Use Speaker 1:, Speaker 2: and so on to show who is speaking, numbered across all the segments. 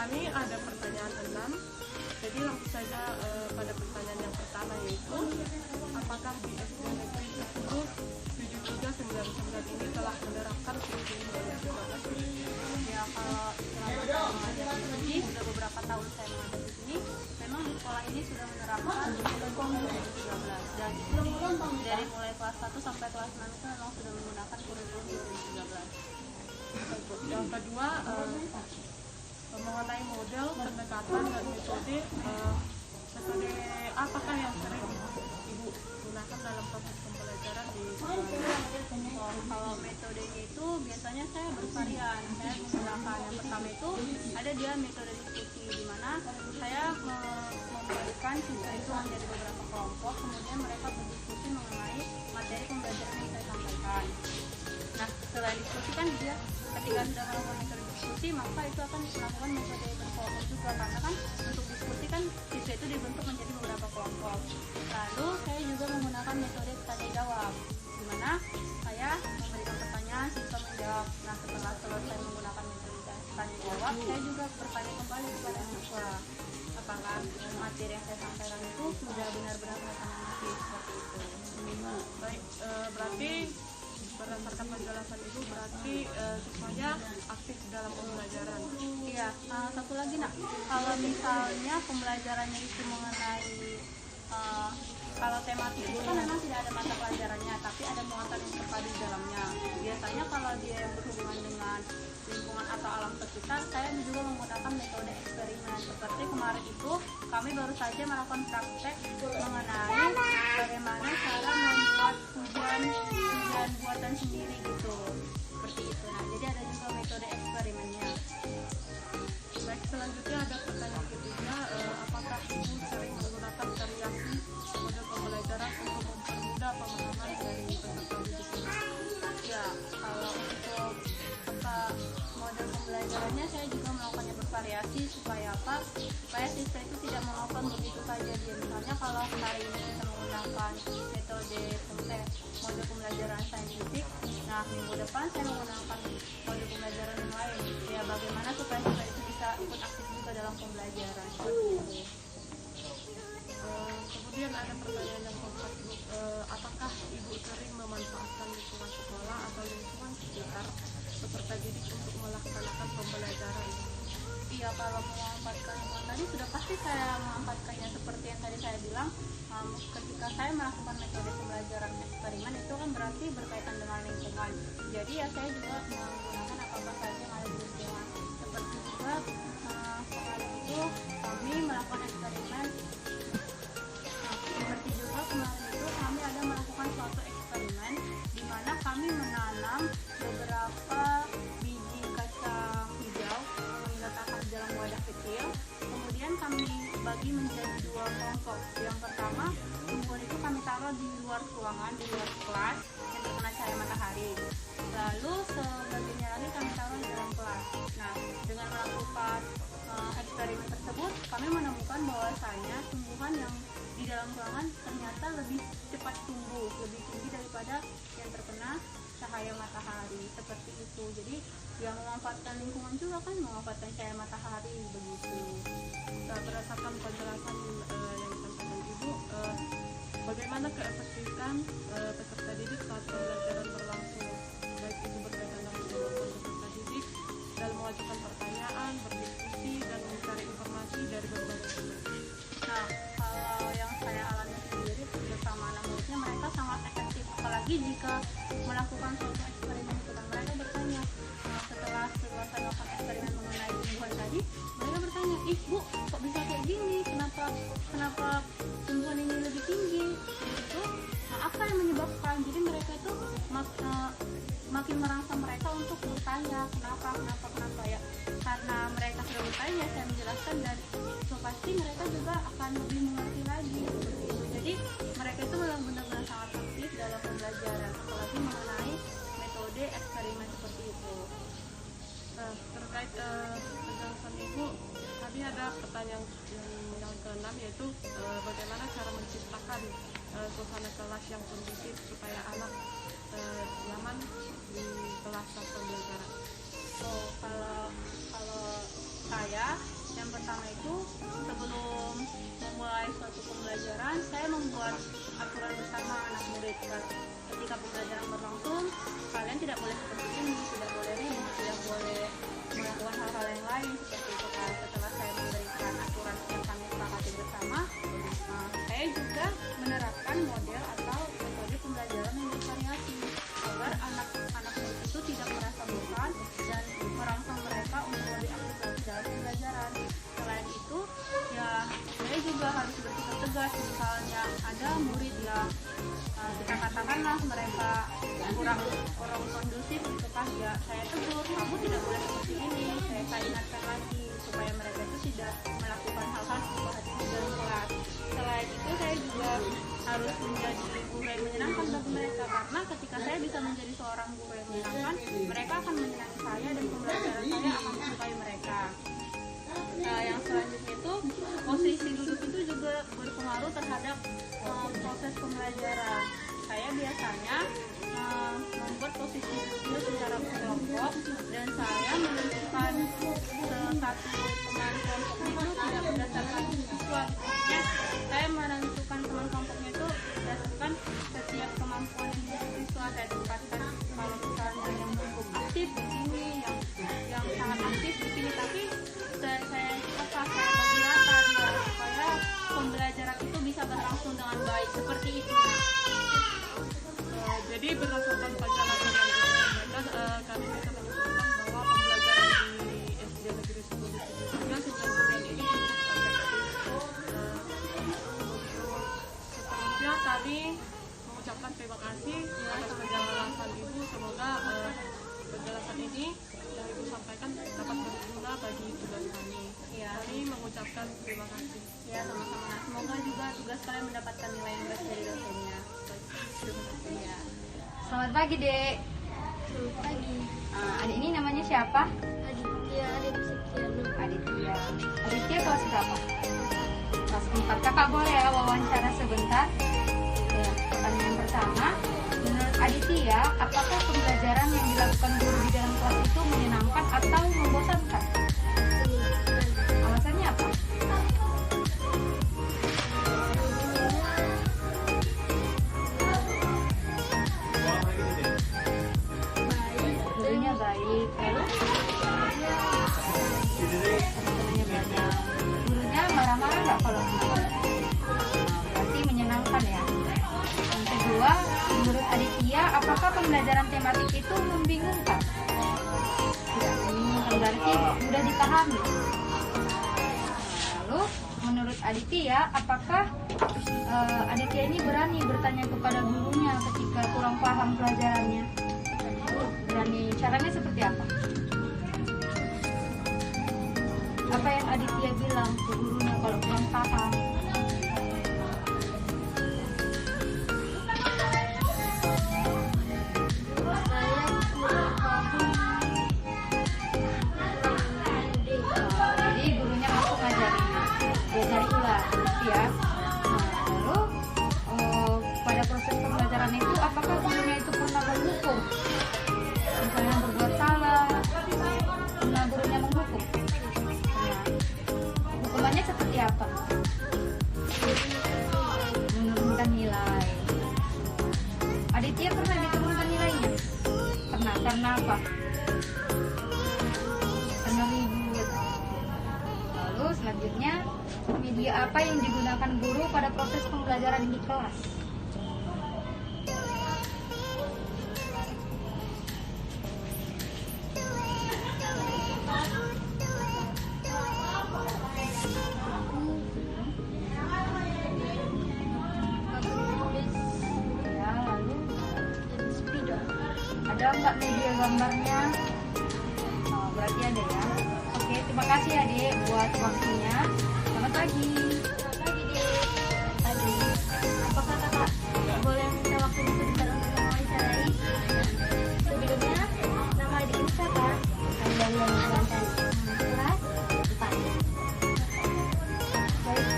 Speaker 1: kami ada pertanyaan 6. Jadi langsung saja pada pertanyaan yang pertama, yaitu apakah di SD Negeri 10 7399 ini telah menerapkan kurikulum 2015?
Speaker 2: Ya, kalau selama saya mengajar di sini, sudah beberapa tahun saya mengajar di sini, memang di sekolah ini sudah menerapkan kurikulum 2013, dan dari mulai kelas 1 sampai kelas 6 itu memang sudah menggunakan kurikulum 2013.
Speaker 1: Yang kedua, mengenai model, pendekatan, dan metode apakah yang sering Ibu gunakan dalam proses pembelajaran di sekolah?
Speaker 2: Kalau metodenya itu biasanya saya bervarian. Saya menggunakan yang pertama itu ada dia metode diskusi, di mana saya memberikan siswa itu menjadi beberapa kelompok, kemudian mereka berdiskusi mengenai materi pembelajaran yang saya sampaikan. Nah, setelah diskusi kan dia ketika sudah melakukan metode diskusi, maka itu akan melakukan metode berkelompok juga, karena kan untuk diskusi kan siswa itu dibentuk menjadi beberapa kelompok. Lalu saya juga menggunakan metode tanya jawab, di mana saya memberikan pertanyaan, siswa menjawab. Nah, setelah selesai menggunakan metode tanya jawab, saya juga bertanya kembali kepada siswa apakah materi yang saya sampaikan itu sudah benar-benar mereka mengerti, seperti itu.
Speaker 1: Baik, berarti berdasarkan penjelasan Ibu, berarti siswanya aktif dalam pembelajaran.
Speaker 2: Iya, satu lagi nak, kalau misalnya pembelajarannya itu mengenai kalau tematik itu kan memang tidak ada mata pelajarannya, tapi ada muatan yang terpadu di dalamnya. Biasanya kalau dia berhubungan dengan lingkungan atau alam sekitar, saya juga menggunakan metode eksperimen. Seperti kemarin itu kami baru saja melakukan praktek mengenai bagaimana cara membuat hujan buatan sendiri gitu, seperti itu. Nah, jadi ada juga metode eksperimennya.
Speaker 1: Baik, selanjutnya ada pertanyaan ketiga, apakah Ibu sering menggunakan variasi model pembelajaran untuk mempermudah pemahaman dari peserta didik ini?
Speaker 2: Ya, kalau untuk model pembelajarannya saya juga melakukannya bervariasi supaya apa? Supaya siswa itu tidak monoton begitu saja dia. Misalnya kalau hari ini kita menggunakan metode model pembelajaran saintifik, nah minggu depan saya menggunakan model pembelajaran yang lain. Ya, bagaimana supaya siswa itu bisa ikut aktif juga dalam pembelajaran, seperti itu.
Speaker 1: Kemudian ada pertanyaan yang keempat, Ibu, apakah Ibu sering memanfaatkan lingkungan sekolah atau lingkungan sekitar peserta didik untuk melaksanakan pembelajaran?
Speaker 2: Iya, kalau memanfaatkan lingkungan tadi sudah pasti saya memanfaatkannya seperti yang tadi saya bilang. Ketika saya melakukan metode pembelajaran eksperimen itu kan berarti berkaitan dengan lingkungan. Jadi ya saya juga menggunakan apa-apa saja yang ada di lingkungan. Seperti juga kemarin itu kami melakukan eksperimen. Seperti juga kemarin itu kami ada melakukan suatu eksperimen di mana kami menanam beberapa biji kacang hijau, kami letakkan di dalam wadah kecil, kemudian kami bagi menjadi dua kelompok. Yang pertama, tumbuhan itu kami taruh di luar ruangan, di luar kelas yang terkena cahaya matahari. Lalu sebagiannya lagi kami taruh di dalam kelas. Nah, dengan melakukan eksperimen tersebut, kami menemukan bahwasanya tumbuhan yang di dalam ruangan ternyata lebih cepat tumbuh, lebih tinggi daripada yang terkena cahaya matahari, seperti itu. Jadi yang memanfaatkan lingkungan juga kan memanfaatkan cahaya matahari, begitu.
Speaker 1: Berdasarkan penjelasan yang disampaikan Ibu, bagaimana keefektifan peserta didik saat pembelajaran berlangsung, baik itu berkaitan dengan kemampuan peserta didik dalam mengajukan pertanyaan, berdiskusi, dan mencari informasi dari berbagai sumber.
Speaker 2: Nah, kalau yang saya alami sendiri bersama anak muridnya, mereka sangat efektif, apalagi jika melakukan suatu eksperimen itu kan mereka bertanya, setelah saya melakukan eksperimen mengenai tumbuhan tadi, mereka bertanya, ih Bu, kok bisa kayak gini, kenapa tumbuhan ini lebih tinggi gitu. Nah, apa yang menyebabkan? Jadi mereka itu makin merangsang mereka untuk bertanya kenapa ya, karena mereka sudah bertanya, saya menjelaskan, dan pasti mereka juga akan lebih mengerti lagi, seperti itu. Jadi mereka itu memang benar-benar sangat aktif dalam pembelajaran, apalagi mengenai metode eksperimen seperti itu.
Speaker 1: Terkait penjelasan Ibu, tadi ada pertanyaan yang keenam, yaitu bagaimana cara menciptakan suasana kelas yang kondusif supaya anak nyaman di kelas pembelajaran.
Speaker 2: Kalau saya pertama itu sebelum memulai suatu pembelajaran, saya membuat aturan bersama anak murid. Ketika pembelajaran berlangsung, kalian tidak boleh seperti ini, tidak boleh ribut, tidak boleh melakukan hal-hal yang lain seperti itu kan. Setelah saya memberikan aturan yang kami sepakati bersama, saya juga menerapkan model atau metode pembelajaran yang bervariasi agar anak-anak itu tidak merasa bosan dan merangsang mereka untuk lebih aktif lagi dalam pembelajaran. Selain itu, ya saya juga harus bersikap tegas. Misalnya ada murid yang kita katakanlah mereka kurang kondusif gitu kan, ya saya tegur, kamu tidak boleh seperti ini. Saya ingatkan lagi supaya mereka itu tidak melakukan hal-hal seperti itu dalam kelas. Selain itu, saya juga harus menjadi guru yang menyenangkan bagi mereka, karena ketika saya bisa menjadi seorang guru yang menyenangkan, mereka akan menyenangi saya dan pembelajaran saya akan disukai mereka. Yang selanjutnya itu posisi duduk itu juga berpengaruh terhadap proses pembelajaran. Saya biasanya membuat posisi duduk secara berkelompok dan saya menentukan satu teman kelompok itu tidak berdasarkan siswa. Maksudnya saya menentukan teman kelompoknya itu berdasarkan setiap kemampuan siswa. Saya tempatkan kalau misalnya yang cukup aktif di sini, yang sangat aktif di sini, tapi saya bagi rata dia supaya pembelajaran itu bisa berlangsung dengan baik seperti itu.
Speaker 1: Jadi berdasarkan pelajaran yang dilakukan, kami bisa menyimpulkan bahwa pembelajaran di SD Negeri 10 Situbondo sejauh ini cukup efektif. Seterusnya kami mengucapkan terima kasih atas penjelasan Ibu. Semoga penjelasan ini yang Ibu sampaikan dapat berguna bagi tugas kami.
Speaker 2: Ya,
Speaker 1: Kami mengucapkan terima kasih.
Speaker 2: ya sama-sama. Semoga juga tugas kalian mendapatkan nilai yang baik dari dosennya.
Speaker 1: Terima kasih.
Speaker 2: Ya.
Speaker 3: Selamat pagi, Dek.
Speaker 4: Selamat pagi.
Speaker 3: Adik ini namanya siapa?
Speaker 4: Aditya Sekianu.
Speaker 3: Aditya. Aditya kelas berapa? Kelas 4. Kakak boleh ya wawancara sebentar? Ya, pertanyaan pertama. Menurut Aditya, apakah pembelajaran yang dilakukan guru di dalam kelas itu menyenangkan atau membosankan? Alasannya apa? Gurunya baik. Lalu? Gurunya banyak. Gurunya marah-marah nggak kalau kenapa? Berarti menyenangkan ya. Yang kedua, menurut Aditya, apakah pembelajaran tematik itu membingungkan? Tidak membingungkan, berarti mudah dipahami. Lalu, menurut Aditya, apakah Aditya ini berani bertanya kepada gurunya ketika kurang paham pelajarannya? Berani, caranya seperti apa? Apa yang Aditya bilang ke gurunya kalau kurang paham?
Speaker 4: Saya kurang paham.
Speaker 3: Jadi gurunya langsung diajari ulang gitu ya. Nah, lalu pada proses pembelajaran itu apakah gurunya itu pernah menghukum? Misalnya berbuat salah, pernah gurunya menghukum? Nah, hukumannya seperti apa? Menurunkan nilai. Aditya pernah diturunkan nilainya? Pernah. Karena apa? Karena ribut. Lalu selanjutnya, media apa yang digunakan guru pada proses pembelajaran di kelas? Ya, lalu ada nggak media gambarnya? Oh, berarti ada ya. Oke, terima kasih adik buat waktunya. Selamat pagi.
Speaker 4: Selamat pagi, Dek. Pagi. Apakah kakak boleh minta waktu sebentar untuk mewawancarai? Sebelumnya, nama adik ini siapa? Kalian yang menjalankan kelas 4. Baik.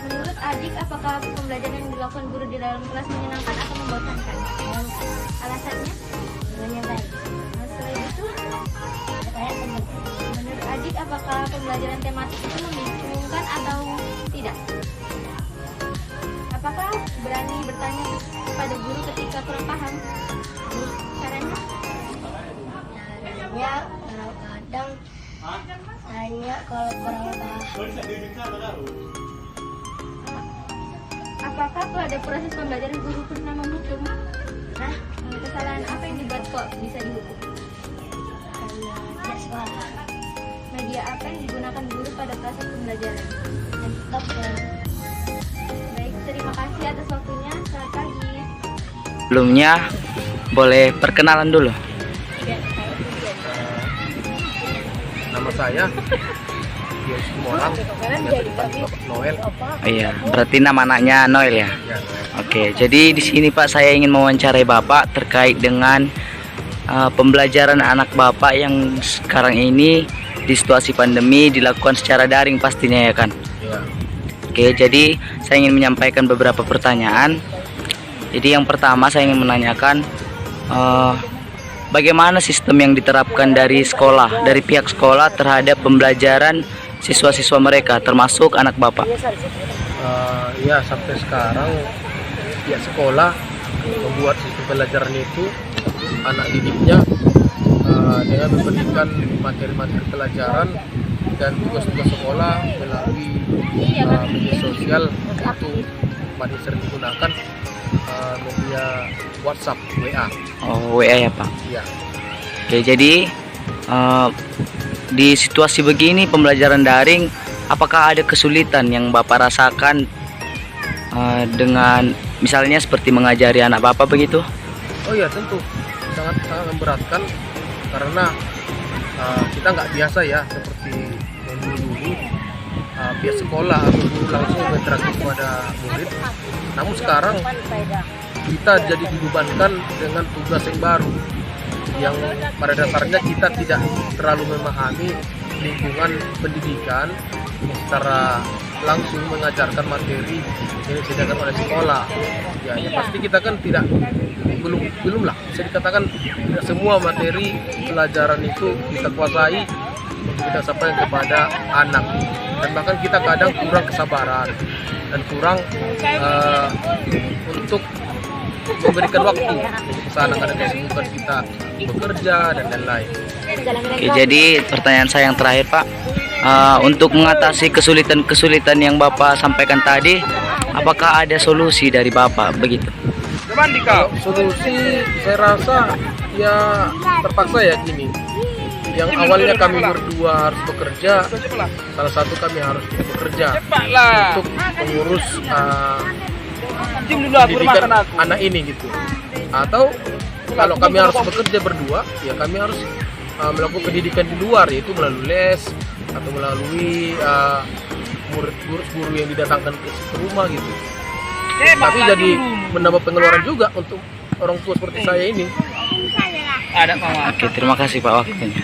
Speaker 4: Menurut adik, apakah pembelajaran yang dilakukan guru di dalam kelas menyenangkan atau membosankan? Alasannya? Semuanya baik. Nah, selain itu, saya teman. Menurut adik, apakah pembelajaran tematik itu memicu
Speaker 3: dilakukan atau tidak? Apakah berani bertanya kepada guru ketika kurang paham? Caranya?
Speaker 4: Caranya kadang-kadang tanya kalau kurang paham.
Speaker 3: Apakah pada proses pembelajaran guru pernah menghukum? Kesalahan apa yang dibuat kok bisa dihukum?
Speaker 4: Karena tidak sekolah.
Speaker 3: Media apa yang digunakan guru pada proses pembelajaran?
Speaker 4: Telepon.
Speaker 3: Baik, terima kasih atas waktunya. Selamat pagi.
Speaker 5: Sebelumnya boleh perkenalan dulu.
Speaker 6: Nama saya Yos Morang, Noel.
Speaker 5: Oh iya, berarti nama anaknya Noel ya.
Speaker 6: Ya,
Speaker 5: Oke, jadi di sini Pak saya ingin mewawancarai Bapak terkait dengan pembelajaran anak Bapak yang sekarang ini di situasi pandemi dilakukan secara daring pastinya ya kan.
Speaker 6: ya.
Speaker 5: Oke, jadi saya ingin menyampaikan beberapa pertanyaan. Jadi yang pertama saya ingin menanyakan bagaimana sistem yang diterapkan dari sekolah, dari pihak sekolah terhadap pembelajaran siswa-siswa mereka, termasuk anak Bapak.
Speaker 6: Ya, sampai sekarang pihak sekolah membuat sistem pembelajaran itu anak didiknya dengan memberikan materi-materi pelajaran dan tugas-tugas sekolah melalui media sosial itu paling sering digunakan media WhatsApp, WA.
Speaker 5: Oh, WA ya Pak.
Speaker 6: Ya.
Speaker 5: Oke, jadi di situasi begini pembelajaran daring, apakah ada kesulitan yang Bapak rasakan dengan misalnya seperti mengajari anak Bapak begitu?
Speaker 6: Oh iya, tentu sangat memberatkan karena kita nggak biasa ya seperti yang dulu pihak sekolah atau guru langsung berinteraksi kepada murid. Namun sekarang kita jadi dibebankan dengan tugas yang baru yang pada dasarnya kita tidak terlalu memahami lingkungan pendidikan yang secara langsung mengajarkan materi yang disediakan oleh sekolah. Ya, yang pasti kita kan belum lah bisa dikatakan tidak semua materi pelajaran itu kita kuasai untuk kita sampaikan kepada anak, dan bahkan kita kadang kurang kesabaran dan kurang untuk memberikan waktu untuk anak-anak kesibukan kita bekerja dan lain-lain.
Speaker 5: Oke, jadi pertanyaan saya yang terakhir Pak, untuk mengatasi kesulitan-kesulitan yang Bapak sampaikan tadi, apakah ada solusi dari Bapak begitu?
Speaker 6: Kalau solusi saya rasa ya terpaksa ya gini. Yang awalnya kami berdua harus bekerja, salah satu kami harus bekerja untuk mengurus pendidikan anak ini gitu. Atau kalau kami harus bekerja berdua, ya kami harus melakukan pendidikan di luar, yaitu melalui les atau melalui guru yang didatangkan ke rumah gitu. Tapi jadi menambah pengeluaran juga untuk orang tua seperti saya ini.
Speaker 5: Oke, terima kasih Pak waktunya.